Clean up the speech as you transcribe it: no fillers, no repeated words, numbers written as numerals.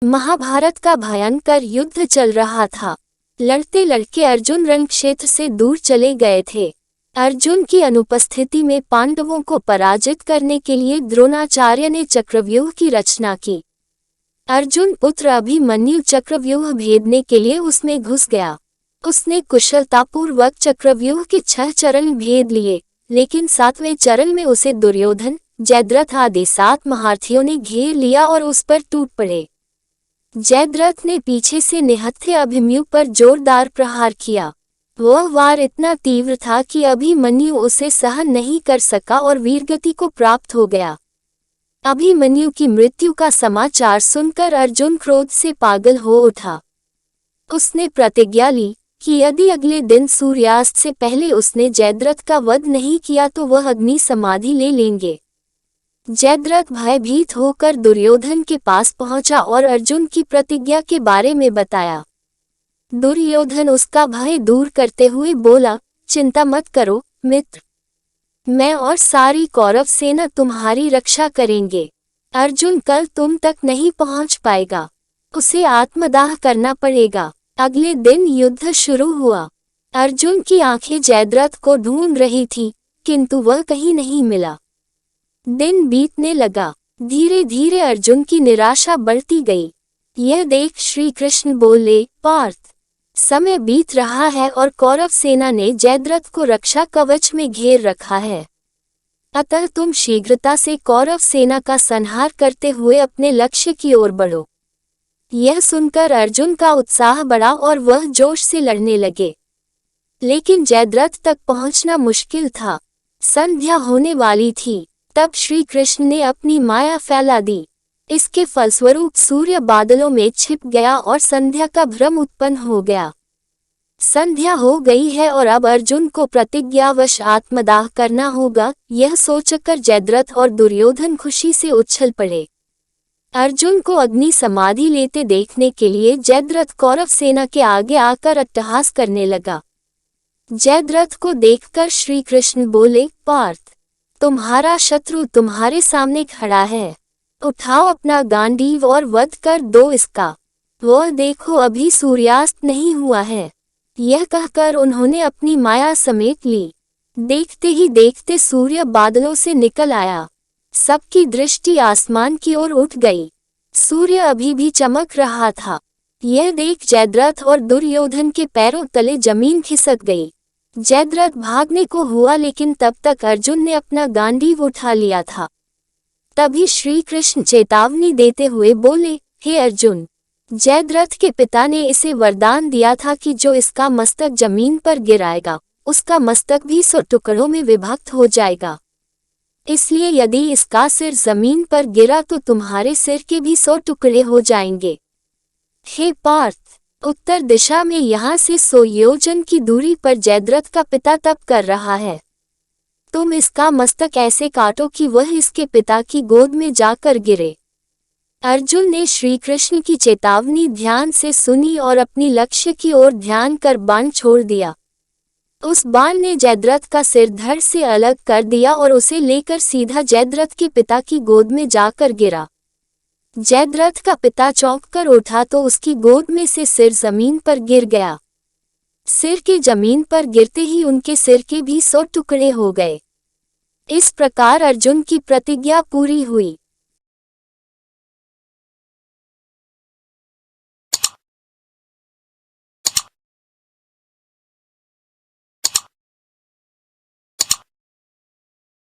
महाभारत का भयंकर युद्ध चल रहा था। लड़ते लड़के अर्जुन रण क्षेत्र से दूर चले गए थे। अर्जुन की अनुपस्थिति में पांडवों को पराजित करने के लिए द्रोणाचार्य ने चक्रव्यूह की रचना की। अर्जुन पुत्र अभिमन्यु चक्रव्यूह भेदने के लिए उसमें घुस गया। उसने कुशलतापूर्वक चक्रव्यूह के 6 चरण भेद लिए, लेकिन 7वें चरण में उसे दुर्योधन, जयद्रथ आदि 7 महारथियों ने घेर लिया और उस पर टूट पड़े। जयद्रथ ने पीछे से निहत्थे अभिमन्यु पर जोरदार प्रहार किया। वह वार इतना तीव्र था कि अभिमन्यु उसे सहन नहीं कर सका और वीरगति को प्राप्त हो गया। अभिमन्यु की मृत्यु का समाचार सुनकर अर्जुन क्रोध से पागल हो उठा। उसने प्रतिज्ञा ली कि यदि अगले दिन सूर्यास्त से पहले उसने जयद्रथ का वध नहीं किया तो वह अग्नि समाधि ले लेंगे। जयद्रथ भयभीत होकर दुर्योधन के पास पहुंचा और अर्जुन की प्रतिज्ञा के बारे में बताया। दुर्योधन उसका भय दूर करते हुए बोला, चिंता मत करो मित्र, मैं और सारी कौरव सेना तुम्हारी रक्षा करेंगे। अर्जुन कल तुम तक नहीं पहुंच पाएगा, उसे आत्मदाह करना पड़ेगा। अगले दिन युद्ध शुरू हुआ। अर्जुन की आंखें जयद्रथ को ढूंढ रही थी, किंतु वह कहीं नहीं मिला। दिन बीतने लगा। धीरे धीरे अर्जुन की निराशा बढ़ती गई। यह देख श्री कृष्ण बोले, पार्थ, समय बीत रहा है और कौरव सेना ने जयद्रथ को रक्षा कवच में घेर रखा है। अतः तुम शीघ्रता से कौरव सेना का संहार करते हुए अपने लक्ष्य की ओर बढ़ो। यह सुनकर अर्जुन का उत्साह बढ़ा और वह जोश से लड़ने लगे। लेकिन जयद्रथ तक पहुंचना मुश्किल था। संध्या होने वाली थी। तब श्री कृष्ण ने अपनी माया फैला दी। इसके फलस्वरूप सूर्य बादलों में छिप गया और संध्या का भ्रम उत्पन्न हो गया। संध्या हो गई है और अब अर्जुन को प्रतिज्ञावश आत्मदाह करना होगा, यह सोचकर जयद्रथ और दुर्योधन खुशी से उछल पड़े। अर्जुन को अग्नि समाधि लेते देखने के लिए जयद्रथ कौरव सेना के आगे आकर अट्टहास करने लगा। जयद्रथ को देखकर श्री कृष्ण बोले, पार्थ, तुम्हारा शत्रु तुम्हारे सामने खड़ा है। उठाओ अपना गांडीव और वध कर दो इसका। वह देखो अभी सूर्यास्त नहीं हुआ है। यह कहकर उन्होंने अपनी माया समेट ली। देखते ही देखते सूर्य बादलों से निकल आया। सबकी दृष्टि आसमान की ओर उठ गई। सूर्य अभी भी चमक रहा था। यह देख जयद्रथ और दुर्योधन के पैरों तले जमीन खिसक गई। जयद्रथ भागने को हुआ, लेकिन तब तक अर्जुन ने अपना गांडीव उठा लिया था। तभी श्री कृष्ण चेतावनी देते हुए बोले, हे अर्जुन, जयद्रथ के पिता ने इसे वरदान दिया था कि जो इसका मस्तक जमीन पर गिराएगा, उसका मस्तक भी 100 टुकड़ों में विभक्त हो जाएगा। इसलिए यदि इसका सिर जमीन पर गिरा तो तुम्हारे सिर के भी 100 टुकड़े हो जाएंगे। हे पार्थ, उत्तर दिशा में यहाँ से 100 योजन की दूरी पर जयद्रथ का पिता तप कर रहा है। तुम इसका मस्तक ऐसे काटो कि वह इसके पिता की गोद में जाकर गिरे। अर्जुन ने श्री कृष्ण की चेतावनी ध्यान से सुनी और अपनी लक्ष्य की ओर ध्यान कर बाण छोड़ दिया। उस बाण ने जयद्रथ का सिर धड़ से अलग कर दिया और उसे लेकर सीधा जयद्रथ के पिता की गोद में जाकर गिरा। जयद्रथ का पिता चौंक कर उठा तो उसकी गोद में से सिर जमीन पर गिर गया। सिर के जमीन पर गिरते ही उनके सिर के भी 100 टुकड़े हो गए। इस प्रकार अर्जुन की प्रतिज्ञा पूरी हुई।